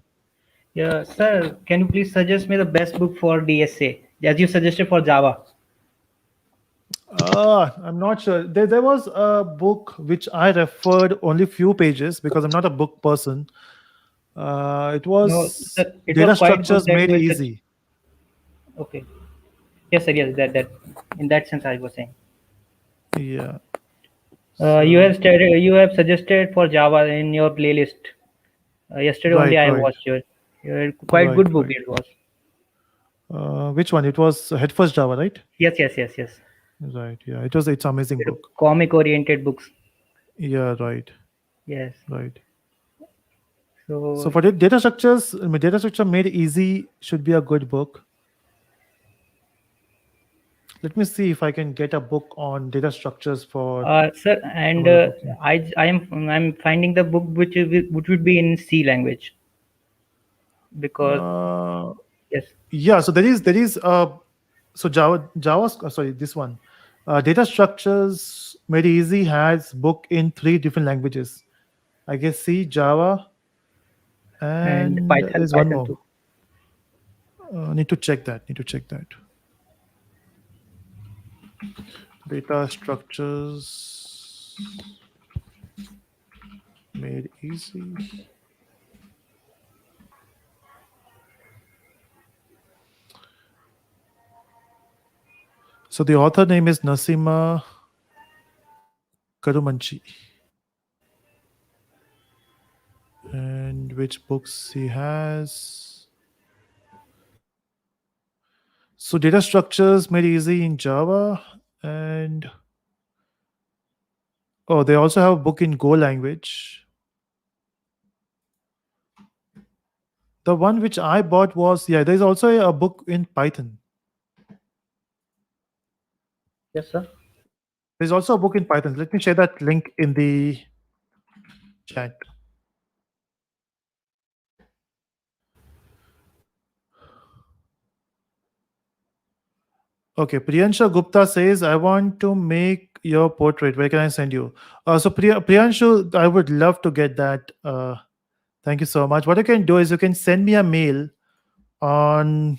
Yeah, sir. Can you please suggest me the best book for DSA, as you suggested for Java? I'm not sure. There was a book which I referred only few pages because I'm not a book person. It No, was sir. It was Data quite good Structures that Made you suggest. Easy. Okay. Yes, sir. Yes, that in that sense I was saying. Yeah. You have So, stated, you have suggested for Java in your playlist. Yesterday only right, I right, watched your quite right, good book right. it was. Which one? It was Head First Java, right? Yes, yes, yes, yes. Right. Yeah. It's amazing book. Comic oriented books. Yeah. Right. Yes. Right. So So for data structures, I mean, Data Structure Made Easy should be a good book. Let me see if I can get a book on data structures for sir, some and other book. Yeah. I'm finding the book which would be in C language because Uh, yes. yeah. So there is so Java, sorry, this one, Data Structures Made Easy has book in three different languages. I guess C, Java, And and Python there's one Python more. too. Need to check that. Need to check that. Data Structures Made Easy. So the author name is Nasima Karumanchi. And which books he has? So Data Structures Made Easy in Java, and oh, they also have a book in Go language. The one which I bought was, yeah, there's also a book in Python. Yes, sir. There's also a book in Python. Let me share that link in the chat. Okay, Priyanshu Gupta says, I want to make your portrait. Where can I send you? So Priyanshu, I would love to get that. Thank you so much. What you can do is you can send me a mail on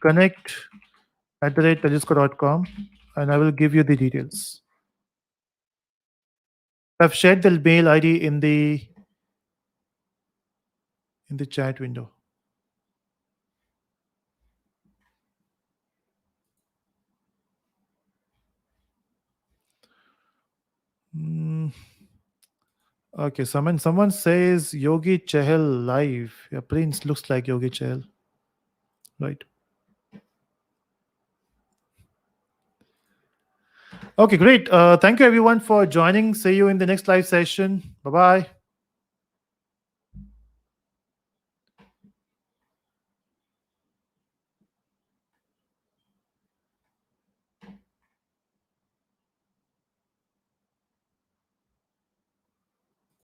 connect@telesco.com, and I will give you the details. I've shared the mail ID in the chat window. Mm, okay, someone says Yogi Chahal live. Yeah, Prince looks like Yogi Chahal, right? Okay, great. Thank you everyone for joining. See you in the next live session. Bye bye.